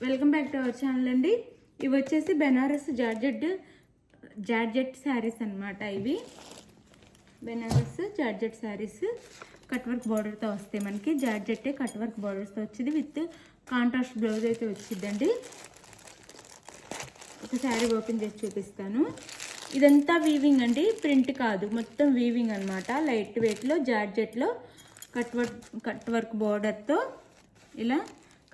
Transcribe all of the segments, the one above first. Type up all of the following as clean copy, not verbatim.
Welcome back to our channel అండి. ఇవి వచ్చేసి బెనారస్ జార్జెట్ శారీస్ అన్నమాట. ఇవి Banaras georgette saris cut work బార్డర్తో వస్తాయి. మనకి జార్జెట్టే కట్ వర్క్ బార్డర్స్తో వచ్చింది విత్ కాంట్రాస్ట్ బ్లౌజ్ అయితే వచ్చిందండి. ఒక శారీ ఓపెన్ చేసి చూపిస్తాను. ఇదంతా వీవింగ్ అండి, ప్రింట్ కాదు, మొత్తం వీవింగ్ అనమాట. లైట్ వెయిట్లో జార్జెట్లో కట్ వర్క్ బార్డర్తో, ఇలా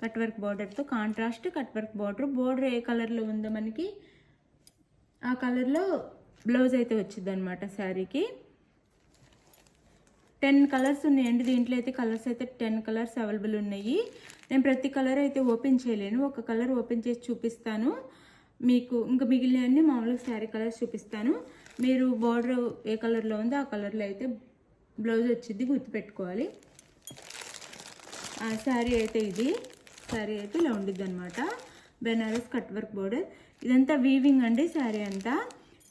కట్ వర్క్ బార్డర్తో కాంట్రాస్ట్ కట్ వర్క్ బార్డర్ ఏ కలర్లో ఉందో మనకి ఆ కలర్లో బ్లౌజ్ అయితే వచ్చింది అనమాట. శారీకి 10 కలర్స్ ఉన్నాయండి. దీంట్లో అయితే కలర్స్ అయితే 10 కలర్స్ అవైలబుల్ ఉన్నాయి. నేను ప్రతి కలర్ అయితే ఓపెన్ చేయలేను, ఒక కలర్ ఓపెన్ చేసి చూపిస్తాను మీకు. ఇంకా మిగిలినవన్నీ మామూలుగా శారీ కలర్స్ చూపిస్తాను. మీరు బార్డర్ ఏ కలర్లో ఉందో ఆ కలర్లో అయితే బ్లౌజ్ వచ్చింది, గుర్తుపెట్టుకోవాలి. ఆ శారీ అయితే ఇలా ఉండిద్ది అనమాట. బెనారస్ కట్ వర్క్ బార్డర్, ఇదంతా వీవింగ్ అండి. శారీ అంతా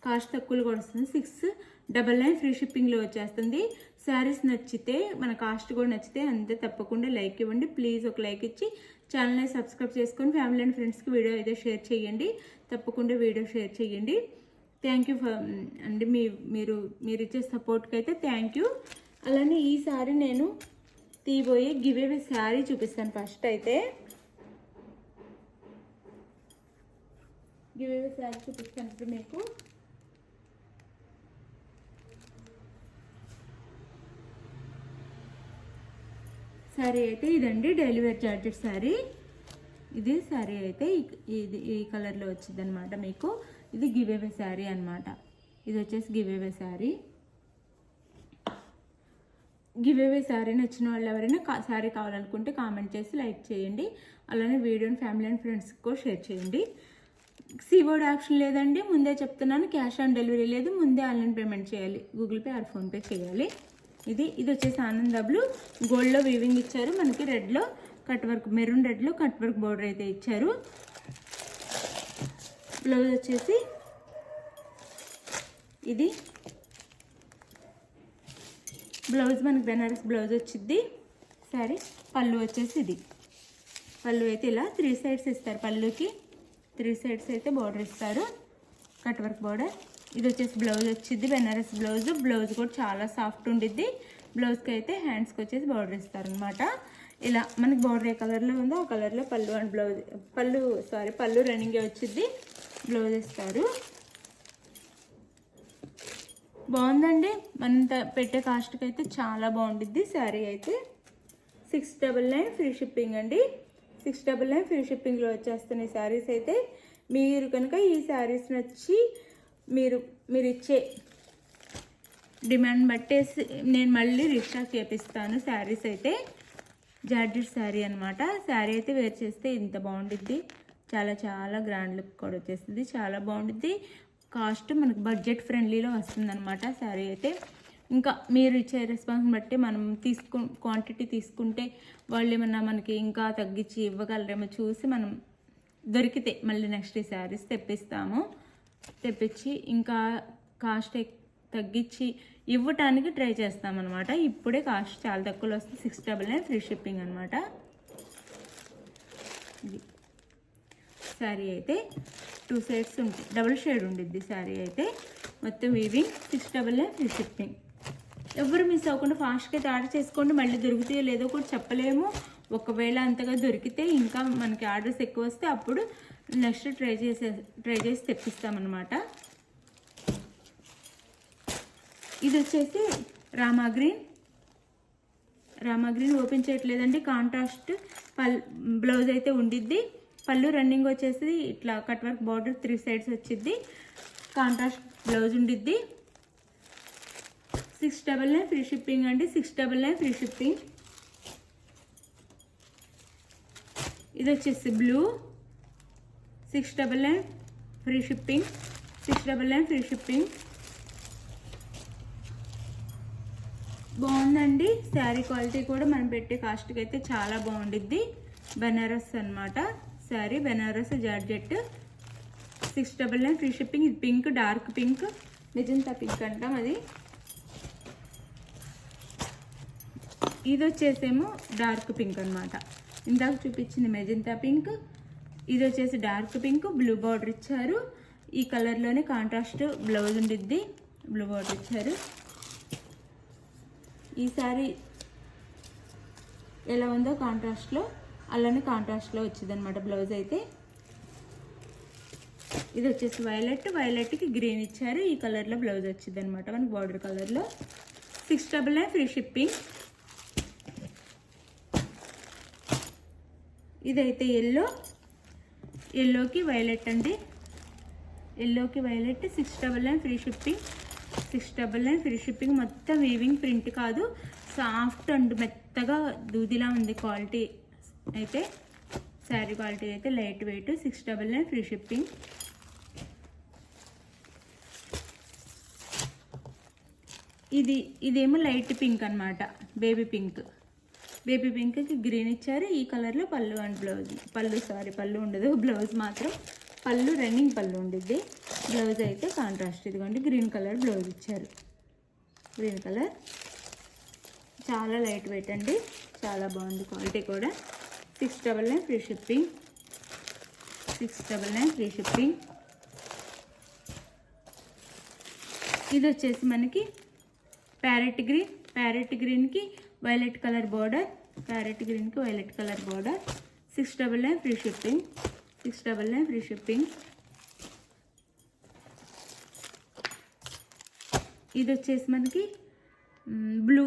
కాస్ట్ తక్కువలో కూడా వస్తుంది. 699 ఫ్రీ షిప్పింగ్లో వచ్చేస్తుంది. శారీస్ నచ్చితే, మన కాస్ట్ కూడా నచ్చితే అంతే, తప్పకుండా లైక్ ఇవ్వండి ప్లీజ్. ఒక లైక్ ఇచ్చి ఛానల్ని సబ్స్క్రైబ్ చేసుకొని ఫ్యామిలీ అండ్ ఫ్రెండ్స్కి వీడియో అయితే షేర్ చేయండి. తప్పకుండా వీడియో షేర్ చేయండి. థ్యాంక్ యూ అండి, మీరు ఇచ్చే సపోర్ట్కి అయితే థ్యాంక్ యూ. అలానే ఈ శారీ నేను తీయబోయే గివ్ అవే శారీ చూపిస్తాను. ఫస్ట్ అయితే గివ్ అవే శారీ చూపిస్తాను ఇప్పుడు మీకు. శారీ అయితే ఇదండి, డైలీ వేర్ జార్జెట్ శారీ. ఇది శారీ అయితే ఈ కలర్లో వచ్చింది అనమాట మీకు. ఇది గివ్ అవే శారీ అనమాట. ఇది వచ్చేసి give away sari. Give away sari నచ్చిన వాళ్ళు ఎవరైనా శారీ కావాలనుకుంటే కామెంట్ చేసి లైక్ చేయండి. అలానే వీడియోని ఫ్యామిలీ అండ్ ఫ్రెండ్స్కి కూడా షేర్ చేయండి. సీబోర్డ్ ఆప్షన్ లేదండి, ముందే చెప్తున్నాను. క్యాష్ ఆన్ డెలివరీ లేదు, ముందే ఆన్లైన్ పేమెంట్ చేయాలి, గూగుల్ పే ఆర్ ఫోన్పే చేయాలి. ఇది వచ్చేసి ఆనందబ్లు గోల్డ్లో వీవింగ్ ఇచ్చారు. మనకి రెడ్లో కట్ వర్క్, మెరూన్ రెడ్లో కట్ వర్క్ బార్డర్ అయితే ఇచ్చారు. బ్లౌజ్ వచ్చేసి ఇది బ్లౌజ్ మనకి బెనారస్ బ్లౌజ్ వచ్చింది. సరే, పళ్ళు వచ్చేసి ఇది పళ్ళు అయితే ఇలా 3 సైడ్స్ ఇస్తారు. పళ్ళుకి 3 సైడ్స్ అయితే బార్డర్ ఇస్తారు, కట్ వర్క్ బార్డర్. ఇది వచ్చేసి బ్లౌజ్ వచ్చింది, బెనారస్ బ్లౌజ్ కూడా చాలా సాఫ్ట్ ఉండిద్ది. బ్లౌజ్కి అయితే హ్యాండ్స్కి వచ్చేసి బార్డర్ ఇస్తారు అనమాట. ఇలా మనకి బార్డర్ ఏ కలర్లో ఉందో ఆ కలర్లో పళ్ళు అండ్ పళ్ళు రన్నింగే వచ్చింది, బ్లౌజ్ ఇస్తారు. బాగుందండి, మనంత పెట్టే కాస్ట్కి అయితే చాలా బాగుండిద్ది. శారీ అయితే 699 ఫ్రీ షిప్పింగ్ అండి. 699 ఫ్రీ షిప్పింగ్లో వచ్చేస్తున్నాయి శారీస్ అయితే. మీరు కనుక ఈ శారీస్ నచ్చి మీరు ఇచ్చే డిమాండ్ బట్టేసి నేను మళ్ళీ రీస్టాక్ చేపిస్తాను. శారీస్ అయితే జార్జెట్ శారీ అనమాట. శారీ అయితే వేర్ చేస్తే ఇంత బాగుండిద్ది, చాలా చాలా గ్రాండ్ లుక్ కూడా వచ్చేస్తుంది, చాలా బాగుండిద్ది. కాస్ట్ మనకు బడ్జెట్ ఫ్రెండ్లీలో వస్తుంది అనమాట శారీ అయితే. ఇంకా మీరు ఇచ్చే రెస్పాన్స్ బట్టి మనం క్వాంటిటీ తీసుకుంటే వాళ్ళు ఏమన్నా మనకి ఇంకా తగ్గించి ఇవ్వగలరేమో చూసి మనం దొరికితే మళ్ళీ నెక్స్ట్ ఈ శారీస్ తెప్పించి ఇంకా కాస్ట్ తగ్గించి ఇవ్వటానికి ట్రై చేస్తామన్నమాట. ఇప్పుడే కాస్ట్ చాలా తక్కువలో వస్తుంది. 699 ఫ్రీ షిప్పింగ్ అనమాట. ఇది శారీ అయితే 2 సైడ్స్ ఉంటాయి, డబుల్ షేడ్ ఉండిద్ది శారీ అయితే. మొత్తం వీవింగ్ 699 ఫ్రీ షిప్పింగ్. ఎవరు మిస్ అవ్వకుండా ఫాస్ట్గా అయితే ఆర్డర్ చేసుకోండి. మళ్ళీ దొరుకుతాయో లేదో కూడా చెప్పలేము. ఒకవేళ అంతగా దొరికితే ఇంకా మనకి ఆర్డర్స్ ఎక్కువ వస్తే అప్పుడు నెక్స్ట్ ట్రై చేసి తెప్పిస్తామన్నమాట. ఇది వచ్చేసి రామా గ్రీన్ ఓపెన్ చేయట్లేదండి. కాంట్రాస్ట్ బ్లౌజ్ అయితే ఉండిద్ది. పళ్ళు రన్నింగ్ వచ్చేసి ఇట్లా కట్ వర్క్ బార్డర్ 3 సైడ్స్ వచ్చిద్ది, కాంట్రాస్ట్ బ్లౌజ్ ఉండిద్ది. 699 ఫ్రీ షిప్పింగ్ అండి. 699 ఫ్రీ షిప్పింగ్. ఇది వచ్చేసి blue 699 free shipping. 699 free shipping. బాగుందండి శారీ క్వాలిటీ కూడా మనం పెట్టే కాస్ట్కి అయితే చాలా బాగుండిద్ది. బెనారస్ అనమాట sari, Banaras georgette. 699 free shipping. ఇది pink, dark pink, magenta pink అంటాం అది. ఇది వచ్చేసేమో డార్క్ పింక్ అనమాట. ఇందాక చూపించింది మెజంతా పింక్, ఇది వచ్చేసి డార్క్ పింక్, బ్లూ బార్డర్ ఇచ్చారు. ఈ కలర్లోనే కాంట్రాస్ట్ బ్లౌజ్ ఉండిద్ది, బ్లూ బార్డర్ ఇచ్చారు. ఈ సారీ ఎలా ఉందో కాంట్రాస్ట్లో అలానే కాంట్రాస్ట్లో వచ్చింది అనమాట బ్లౌజ్ అయితే. ఇది వచ్చేసి వైలెట్కి గ్రీన్ ఇచ్చారు. ఈ కలర్లో బ్లౌజ్ వచ్చింది అనమాట మనకి బార్డర్ కలర్లో. 699 ఫ్రీ షిప్పింగ్. ఇదైతే ఎల్లోకి వైలెట్ అండి, ఎల్లోకి violet. 699 free shipping. 699 free shipping. మొత్తం వీవింగ్ ప్రింట్ కాదు, సాఫ్ట్ అండ్ మెత్తగా దూదిలా ఉంది క్వాలిటీ అయితే. శారీ క్వాలిటీ అయితే లైట్ వెయిట్. 699 free shipping. ఇదేమో లైట్ పింక్ అనమాట, బేబీ పింక్కి గ్రీన్ ఇచ్చారు. ఈ కలర్లో పళ్ళు అండ్ బ్లౌజ్. పళ్ళు ఉండదు, బ్లౌజ్ మాత్రం పళ్ళు రన్నింగ్ పళ్ళు ఉండిద్ది. బ్లౌజ్ అయితే కాంట్రాస్ట్ ఇదిగోండి గ్రీన్ కలర్ బ్లౌజ్ ఇచ్చారు. గ్రీన్ కలర్ చాలా లైట్ వెయిట్ అండి, చాలా బాగుంది క్వాలిటీ కూడా. 699 ఫ్రీ షిప్పింగ్. 699 free shipping. ఇది వచ్చేసి మనకి ప్యారెట్ గ్రీన్కి violet colour border. 699 free shipping. 699 free shipping. ఇది వచ్చేసి మనకి బ్లూ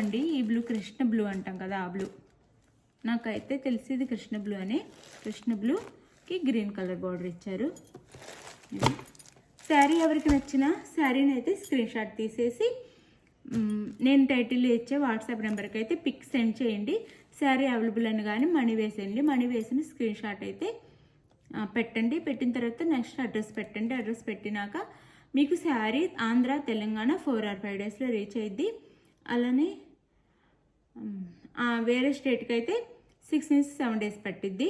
అండి. ఈ బ్లూ కృష్ణ బ్లూ అంటాం కదా, ఆ బ్లూ. నాకైతే తెలిసి ఇది కృష్ణ బ్లూ అని. కృష్ణ బ్లూకి గ్రీన్ కలర్ బార్డర్ ఇచ్చారు. శారీ ఎవరికి నచ్చిన శారీని అయితే స్క్రీన్ షాట్ తీసేసి నేను టైటిల్లో ఇచ్చే వాట్సాప్ నెంబర్కి అయితే పిక్ సెండ్ చేయండి. శారీ అవైలబుల్ అని కానీ మనీ వేసేయండి. మనీ వేసిన స్క్రీన్ షాట్ అయితే పెట్టండి. పెట్టిన తర్వాత నెక్స్ట్ అడ్రస్ పెట్టండి. అడ్రస్ పెట్టినాక మీకు శారీ ఆంధ్ర తెలంగాణ 4 or 5 డేస్లో రీచ్ అయ్యిద్ది. అలానే వేరే స్టేట్కి అయితే 6 నుంచి 7 డేస్ పట్టిద్ది.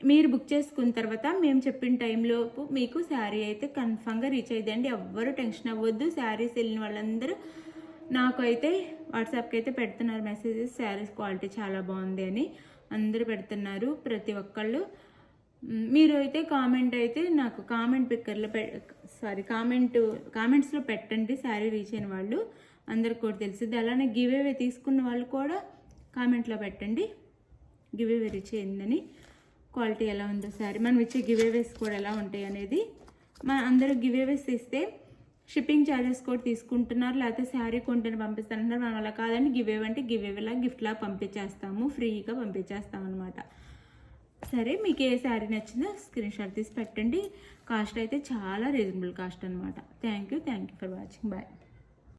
మీరు బుక్ చేసుకున్న తర్వాత మేము చెప్పిన టైంలోపు మీకు శారీ అయితే కన్ఫామ్గా రీచ్ అయ్యిందండి. ఎవ్వరూ టెన్షన్ అవ్వద్దు. శారీస్ వెళ్ళిన వాళ్ళందరూ నాకు అయితే వాట్సాప్కి అయితే పెడుతున్నారు మెసేజెస్, శారీస్ క్వాలిటీ చాలా బాగుంది అని అందరూ పెడుతున్నారు ప్రతి ఒక్కళ్ళు. మీరు అయితే కామెంట్ అయితే నాకు కామెంట్స్లో పెట్టండి శారీ రీచ్ అయిన వాళ్ళు, అందరికి కూడా తెలిసింది. అలానే గివ్ అవే తీసుకున్న వాళ్ళు కూడా కామెంట్లో పెట్టండి గివ్ అవే రీచ్ అయిందని, క్వాలిటీ ఎలా ఉందో శారీ, మనం ఇచ్చే గివ్ అవేస్ కూడా ఎలా ఉంటాయి అనేది. అందరూ గివ్ అవేస్ ఇస్తే షిప్పింగ్ ఛార్జెస్ కూడా తీసుకుంటున్నారు, లేకపోతే శారీ కొంటేనే పంపిస్తారంటున్నారు. మనం అలా కాదండి, గివ్ అవే అంటే గివ్ అవేలా గిఫ్ట్లా పంపించేస్తాము, ఫ్రీగా పంపించేస్తాం అనమాట. సరే, మీకు ఏ శారీ నచ్చిందో స్క్రీన్ షాట్ తీసి పెట్టండి. కాస్ట్ అయితే చాలా రీజనబుల్ కాస్ట్ అనమాట. Thank you for watching. Bye.